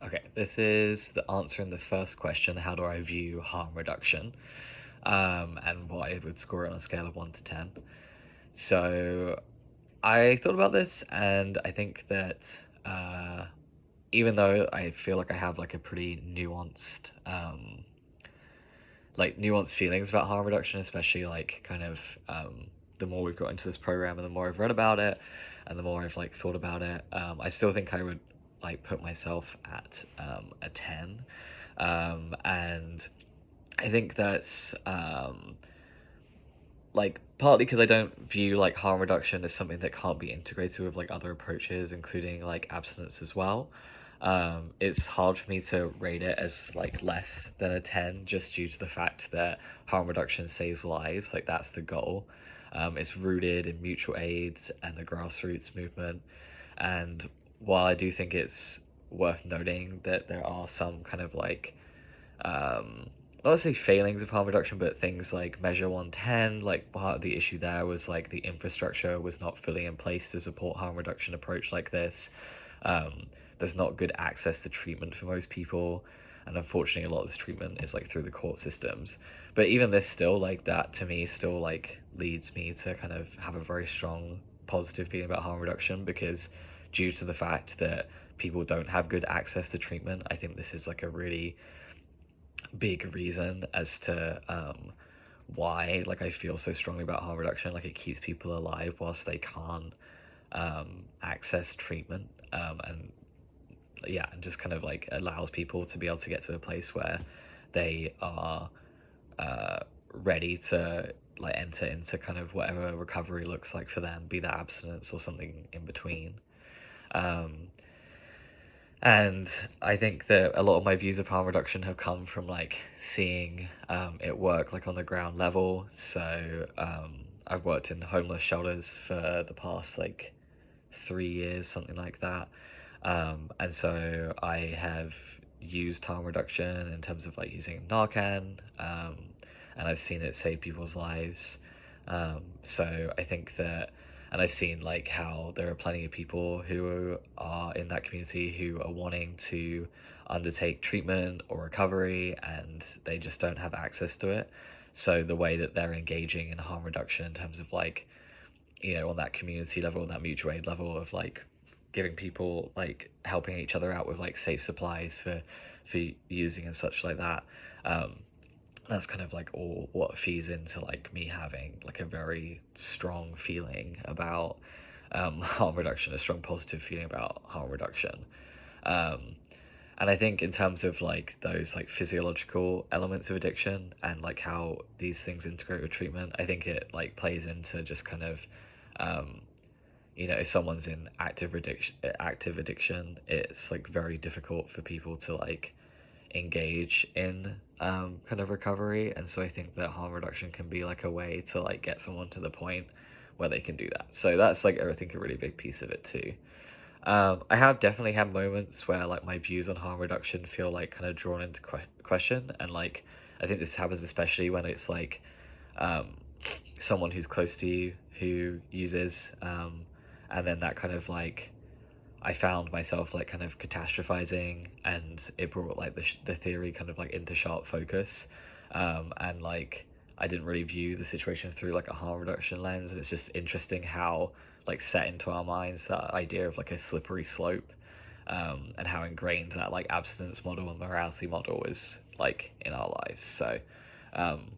Okay, this is the answer in the first question. How do I view harm reduction? And what I would score it on a scale of 1 to 10. So I thought about this, and I think that even though I feel like I have like a pretty nuanced, nuanced feelings about harm reduction, especially like kind of the more we've got into this program and the more I've read about it and the more I've like thought about it, I still think I would like put myself at a 10. And I think that's like partly because I don't view like harm reduction as something that can't be integrated with like other approaches, including like abstinence as well. It's hard for me to rate it as like less than a 10 just due to the fact that harm reduction saves lives, like that's the goal. It's rooted in mutual aid and the grassroots movement. And while I do think it's worth noting that there are some kind of like not to say failings of harm reduction, but things like Measure 110, like part of the issue there was like the infrastructure was not fully in place to support harm reduction approach like this. Um, there's not good access to treatment for most people, and unfortunately, a lot of this treatment is like through the court systems. But even this, still like that to me, still like leads me to kind of have a very strong positive feeling about harm reduction because due to the fact that people don't have good access to treatment, I think this is like a really big reason as to why like I feel so strongly about harm reduction. Like it keeps people alive whilst they can't access treatment, and yeah, and just kind of like allows people to be able to get to a place where they are uh, ready to like enter into kind of whatever recovery looks like for them, be that abstinence or something in between. Um, And I think that a lot of my views of harm reduction have come from like seeing it work like on the ground level. So I've worked in homeless shelters for the past like 3 years, something like that. And so I have used harm reduction in terms of like using Narcan, and I've seen it save people's lives. So I think that, and I've seen like how there are plenty of people who are in that community who are wanting to undertake treatment or recovery and they just don't have access to it. So the way that they're engaging in harm reduction in terms of like, on that community level, on that mutual aid level of like giving people like helping each other out with like safe supplies for using and such like that. Um, that's kind of like all what feeds into like me having like a very strong feeling about harm reduction, a strong positive feeling about harm reduction. Um, and I think in terms of like those like physiological elements of addiction and like how these things integrate with treatment, I think it like plays into just kind of um, if someone's in active addiction, it's like very difficult for people to like engage in kind of recovery, and so I think that harm reduction can be like a way to like get someone to the point where they can do that. So that's like I think a really big piece of it too. I have definitely had moments where like my views on harm reduction feel like kind of drawn into question, and like I think this happens especially when it's like um, someone who's close to you who uses, and then that kind of like I found myself like kind of catastrophizing, and it brought like the theory kind of like into sharp focus, and like I didn't really view the situation through like a harm reduction lens. It's just interesting how like set into our minds that idea of like a slippery slope, and how ingrained that like abstinence model and morality model is like in our lives. So um,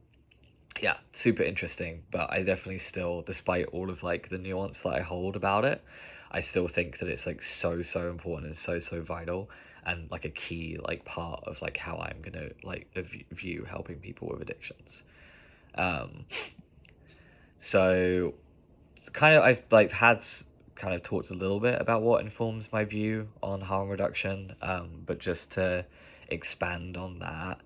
yeah, super interesting, but I definitely still, despite all of like the nuance that I hold about it, I still think that it's like so important and so vital and like a key like part of like how I'm gonna like view helping people with addictions. um so it's kind of I've like had kind of talked a little bit about what informs my view on harm reduction, but just to expand on that,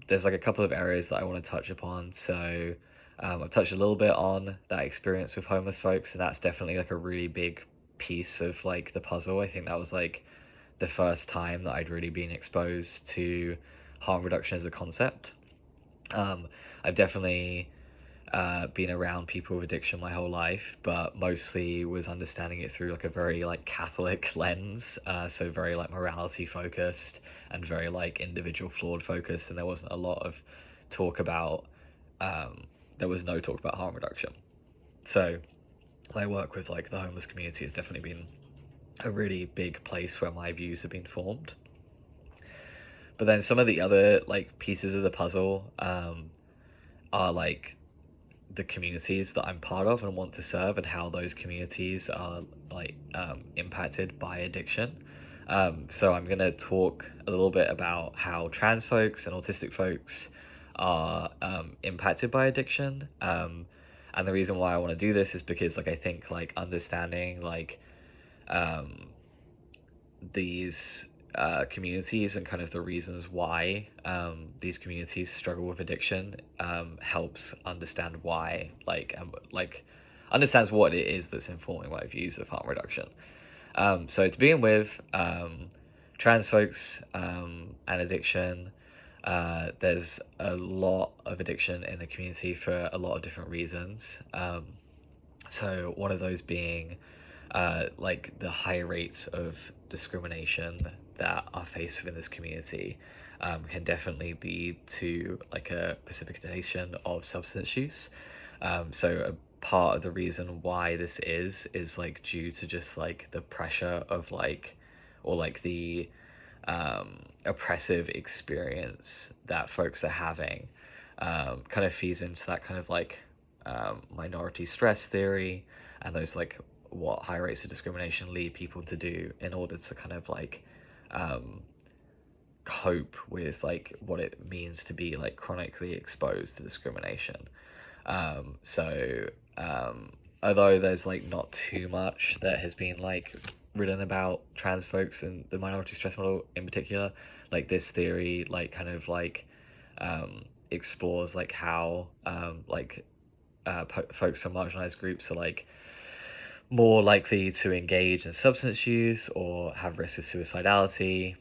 there's like a couple of areas that I want to touch upon. So I've touched a little bit on that experience with homeless folks, and that's definitely like a really big piece of like the puzzle. I think that was like the first time that I'd really been exposed to harm reduction as a concept. um, I've definitely been around people with addiction my whole life, but mostly was understanding it through like a very like Catholic lens, so very like morality focused and very like individual flawed focused, and there wasn't a lot of talk about there was no talk about harm reduction. So my work with like the homeless community has definitely been a really big place where my views have been formed. But then some of the other like pieces of the puzzle are like the communities that I'm part of and want to serve, and how those communities are like impacted by addiction. So I'm gonna talk a little bit about how trans folks and autistic folks are impacted by addiction. And the reason why I want to do this is because like I think like understanding like um, these communities and kind of the reasons why these communities struggle with addiction helps understand why like understands what it is that's informing my views of harm reduction. So to begin with, trans folks and addiction, there's a lot of addiction in the community for a lot of different reasons. So one of those being like the high rates of discrimination that are faced within this community can definitely lead to like a precipitation of substance use. So a part of the reason why this is like due to just like the pressure of like or like the oppressive experience that folks are having, kind of feeds into that kind of like minority stress theory, and those like what high rates of discrimination lead people to do in order to kind of like um, cope with like what it means to be like chronically exposed to discrimination. So although there's like not too much that has been like written about trans folks and the minority stress model in particular, like this theory like kind of like explores like how folks from marginalized groups are like more likely to engage in substance use or have risk of suicidality.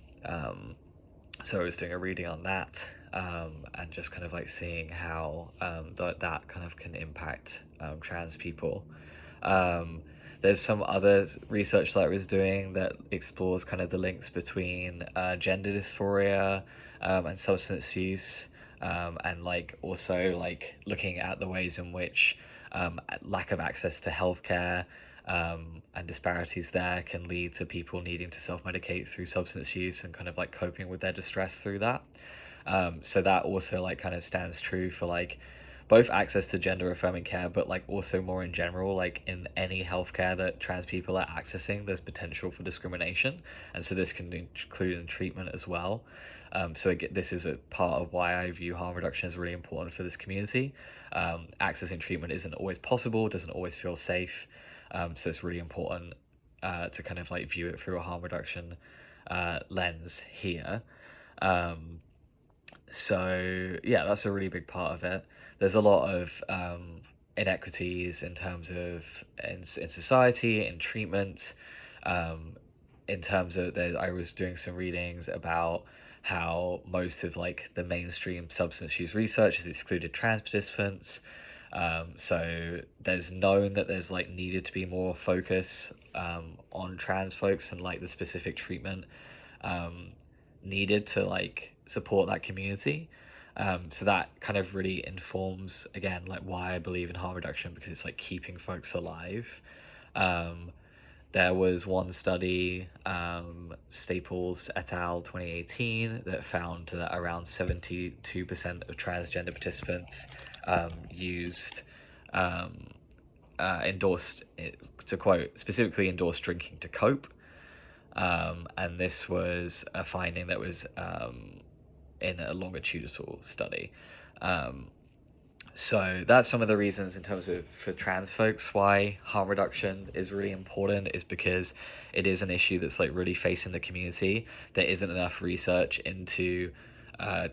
So I was doing a reading on that, and just kind of like seeing how that kind of can impact trans people. Um, there's some other research that I was doing that explores kind of the links between gender dysphoria and substance use, and like also like looking at the ways in which lack of access to healthcare and disparities there can lead to people needing to self-medicate through substance use and kind of like coping with their distress through that. So that also like kind of stands true for like both access to gender affirming care, but like also more in general, like in any healthcare that trans people are accessing, there's potential for discrimination, and so this can include in treatment as well. So again, this is a part of why I view harm reduction as really important for this community. Accessing treatment isn't always possible, doesn't always feel safe, so it's really important to kind of like view it through a harm reduction lens here. So yeah, that's a really big part of it. There's a lot of inequities in terms of in society, in treatment, in terms of there. I was doing some readings about how most of like the mainstream substance use research has excluded trans participants. So there's known that there's like needed to be more focus on trans folks and like the specific treatment needed to like support that community. So that kind of really informs again like why I believe in harm reduction, because it's like keeping folks alive. There was one study, Staples et al. 2018, that found that around 72% of transgender participants used endorsed, to quote, specifically endorsed drinking to cope. And this was a finding that was in a longitudinal study. So that's some of the reasons in terms of for trans folks why harm reduction is really important, is because it is an issue that's like really facing the community. There isn't enough research into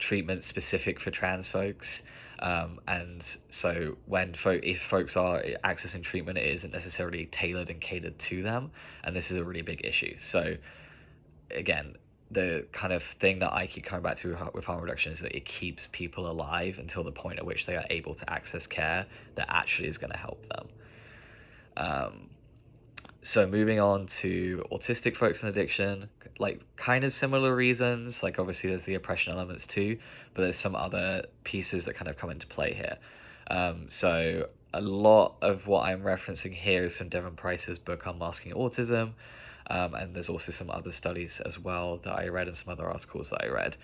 treatment specific for trans folks. And so when if folks are accessing treatment, it isn't necessarily tailored and catered to them, and this is a really big issue. So again, the kind of thing that I keep coming back to with harm reduction is that it keeps people alive until the point at which they are able to access care that actually is going to help them. So moving on to autistic folks and addiction, like kind of similar reasons. Like obviously there's the oppression elements too, but there's some other pieces that kind of come into play here. So a lot of what I'm referencing here is from Devon Price's book Unmasking Autism. And there's also some other studies as well that I read and some other articles that I read.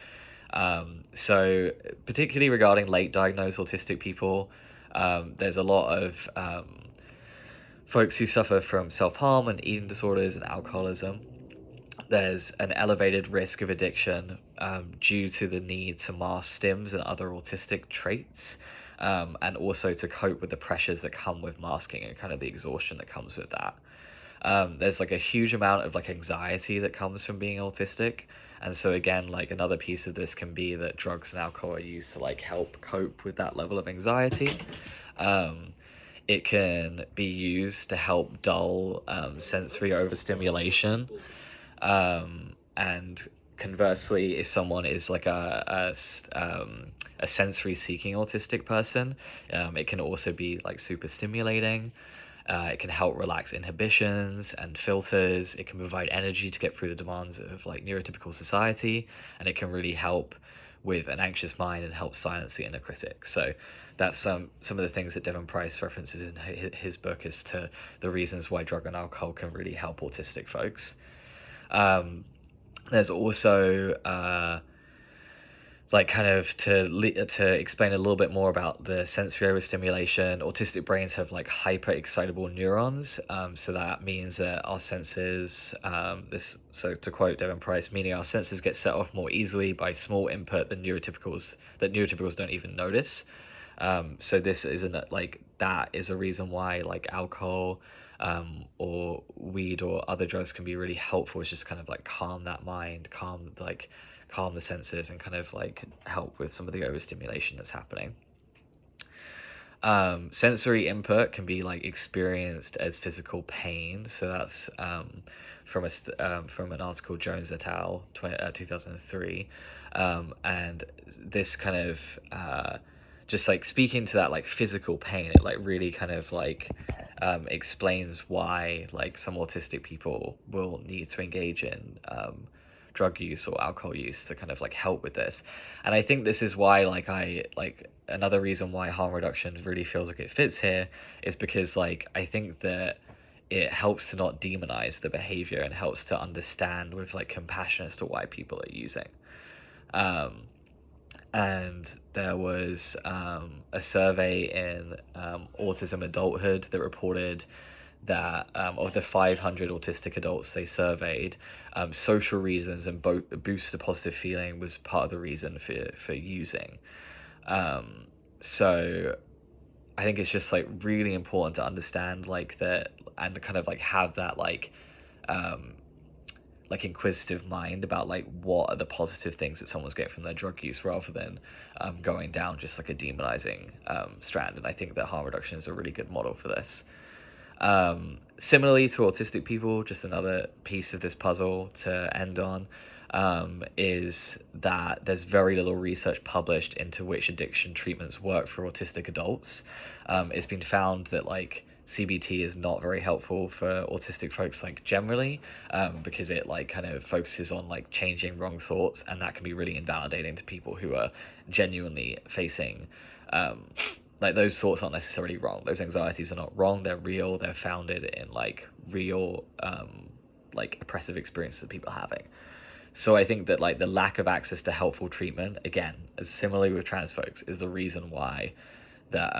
So particularly regarding late diagnosed autistic people, there's a lot of folks who suffer from self-harm and eating disorders and alcoholism. There's an elevated risk of addiction due to the need to mask stims and other autistic traits, and also to cope with the pressures that come with masking and kind of the exhaustion that comes with that. There's like a huge amount of like anxiety that comes from being autistic. And so again, like another piece of this can be that drugs and alcohol are used to like help cope with that level of anxiety. It can be used to help dull sensory overstimulation. And conversely, if someone is like a sensory seeking autistic person, it can also be like super stimulating. It can help relax inhibitions and filters. It can provide energy to get through the demands of like neurotypical society, and it can really help with an anxious mind and help silence the inner critic. So that's some of the things that Devon Price references in his book as to the reasons why drug and alcohol can really help autistic folks. There's also like kind of to explain a little bit more about the sensory overstimulation. Autistic brains have like hyper excitable neurons, so that means that our senses, so to quote Devon Price, meaning our senses get set off more easily by small input than neurotypicals don't even notice. So this isn't like that is a reason why like alcohol or weed or other drugs can be really helpful. It's just kind of like calm that mind, calm the senses, and kind of like help with some of the overstimulation that's happening. Sensory input can be like experienced as physical pain. So that's from an article Jones et al. 2003, and this kind of just like speaking to that like physical pain, it like really kind of like explains why like some autistic people will need to engage in drug use or alcohol use to kind of like help with this. And I think this is why like another reason why harm reduction really feels like it fits here is because like I think that it helps to not demonize the behavior and helps to understand with like compassion as to why people are using. And there was a survey in Autism Adulthood that reported that of the 500 autistic adults they surveyed, social reasons and boost to positive feeling was part of the reason for using. So I think it's just like really important to understand like that and kind of like have that like inquisitive mind about like what are the positive things that someone's getting from their drug use rather than going down just like a demonizing strand. And I think that harm reduction is a really good model for this. Similarly to autistic people, just another piece of this puzzle to end on is that there's very little research published into which addiction treatments work for autistic adults. It's been found that like CBT is not very helpful for autistic folks like generally, because it like kind of focuses on like changing wrong thoughts, and that can be really invalidating to people who are genuinely facing like those thoughts aren't necessarily wrong. Those anxieties are not wrong. They're real. They're founded in like real like oppressive experiences that people are having. So I think that like the lack of access to helpful treatment, again, as similarly with trans folks, is the reason why that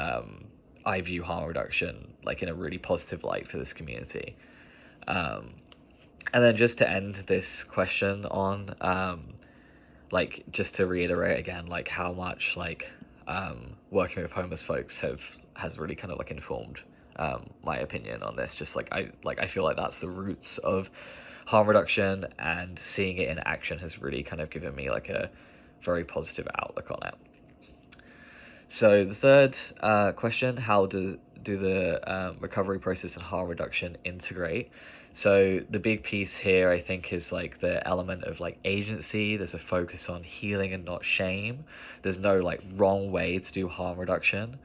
I view harm reduction like in a really positive light for this community. And then just to end this question on like just to reiterate again like how much like working with homeless folks has really kind of like informed my opinion on this. Just like I feel like that's the roots of harm reduction, and seeing it in action has really kind of given me like a very positive outlook on it. So the third question, how do the recovery process and harm reduction integrate? So the big piece here, I think, is like the element of like agency. There's a focus on healing and not shame. There's no like wrong way to do harm reduction.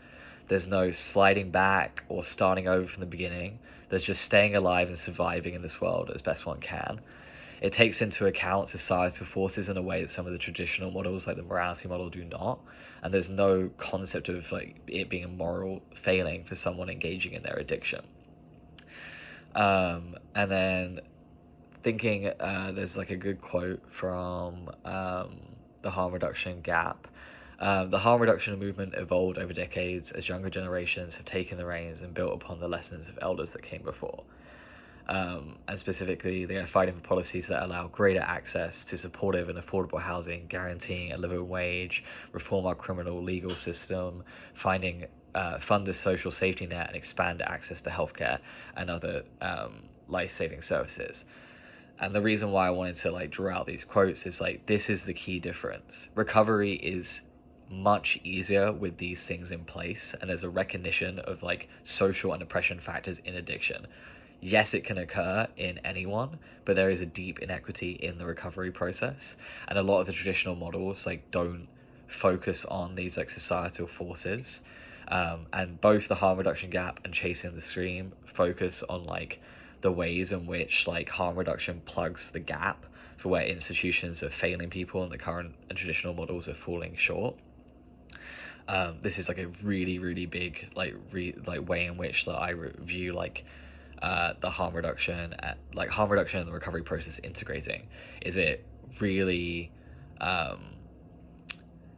There's no sliding back or starting over from the beginning. There's just staying alive and surviving in this world as best one can. It takes into account societal forces in a way that some of the traditional models, like the morality model, do not. And there's no concept of like it being a moral failing for someone engaging in their addiction. And then thinking, there's like a good quote from the harm reduction gap. The harm reduction movement evolved over decades as younger generations have taken the reins and built upon the lessons of elders that came before. And specifically, they are fighting for policies that allow greater access to supportive and affordable housing, guaranteeing a living wage, reform our criminal legal system, fund the social safety net, and expand access to healthcare and other life-saving services. And the reason why I wanted to like draw out these quotes is like this is the key difference. Recovery is much easier with these things in place, and there's a recognition of like social and oppression factors in addiction. Yes, it can occur in anyone, but there is a deep inequity in the recovery process, and a lot of the traditional models like don't focus on these like societal forces. And both the harm reduction gap and chasing the stream focus on like the ways in which like harm reduction plugs the gap for where institutions are failing people and the current and traditional models are falling short. This is like a really big like way in which that I view like the harm reduction and the recovery process integrating. Is it really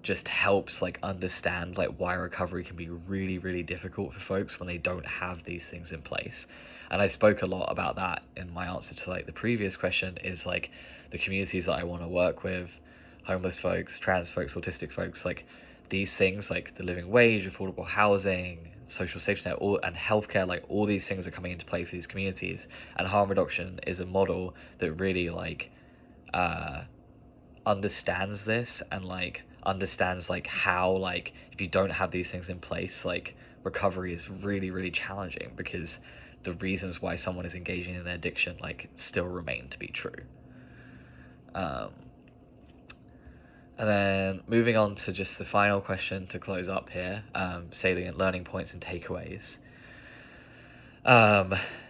just helps like understand like why recovery can be really difficult for folks when they don't have these things in place. And I spoke a lot about that in my answer to like the previous question, is like the communities that I want to work with, homeless folks, trans folks, autistic folks, like these things like the living wage, affordable housing, social safety net, and healthcare, like all these things are coming into play for these communities. And harm reduction is a model that really like understands this, and like understands like how like if you don't have these things in place, like recovery is really challenging, because the reasons why someone is engaging in their addiction like still remain to be true. And then moving on to just the final question to close up here, salient learning points and takeaways.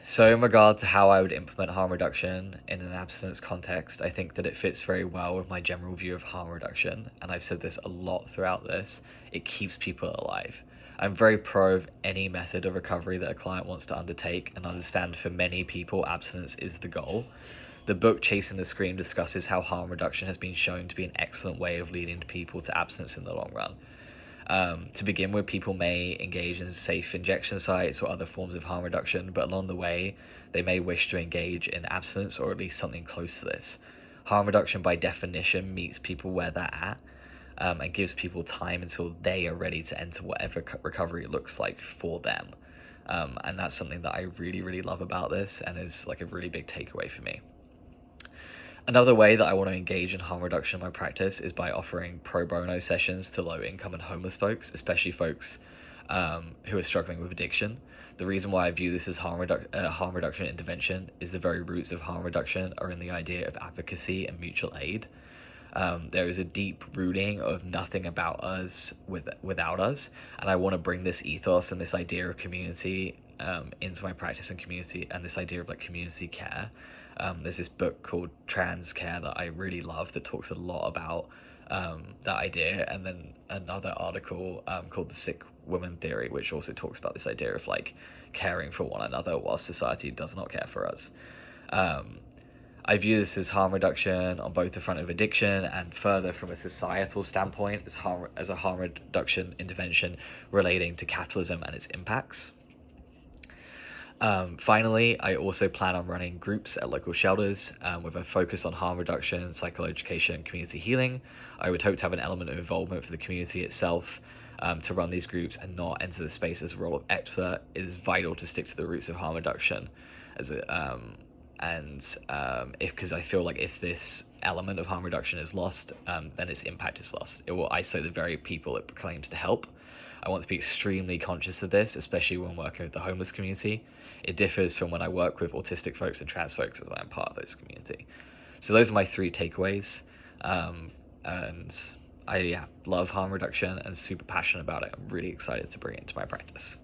So in regard to how I would implement harm reduction in an abstinence context, I think that it fits very well with my general view of harm reduction, and I've said this a lot throughout this. It keeps people alive. I'm very pro of any method of recovery that a client wants to undertake, and understand for many people abstinence is the goal. The book Chasing the Scream discusses how harm reduction has been shown to be an excellent way of leading people to abstinence in the long run. To begin with, people may engage in safe injection sites or other forms of harm reduction, but along the way, they may wish to engage in abstinence or at least something close to this. Harm reduction, by definition, meets people where they're at, and gives people time until they are ready to enter whatever recovery looks like for them. And that's something that I really love about this, and is like a really big takeaway for me. Another way that I want to engage in harm reduction in my practice is by offering pro bono sessions to low income and homeless folks, especially folks who are struggling with addiction. The reason why I view this as harm reduction intervention is the very roots of harm reduction are in the idea of advocacy and mutual aid. There is a deep rooting of nothing about us without us, and I want to bring this ethos and this idea of community into my practice and community, and this idea of like community care. There's this book called Trans Care that I really love that talks a lot about that idea, and then another article called The Sick Woman Theory, which also talks about this idea of like caring for one another while society does not care for us. I view this as harm reduction on both the front of addiction and further from a societal standpoint as a harm reduction intervention relating to capitalism and its impacts. Finally, I also plan on running groups at local shelters with a focus on harm reduction, psychoeducation, and community healing. I would hope to have an element of involvement for the community itself to run these groups and not enter the space as a role of expert. It is vital to stick to the roots of harm reduction because I feel like if this element of harm reduction is lost, then its impact is lost. It will isolate the very people it proclaims to help. I want to be extremely conscious of this, especially when working with the homeless community. It differs from when I work with autistic folks and trans folks as I'm part of this community. So those are my three takeaways. And I love harm reduction and super passionate about it. I'm really excited to bring it into my practice.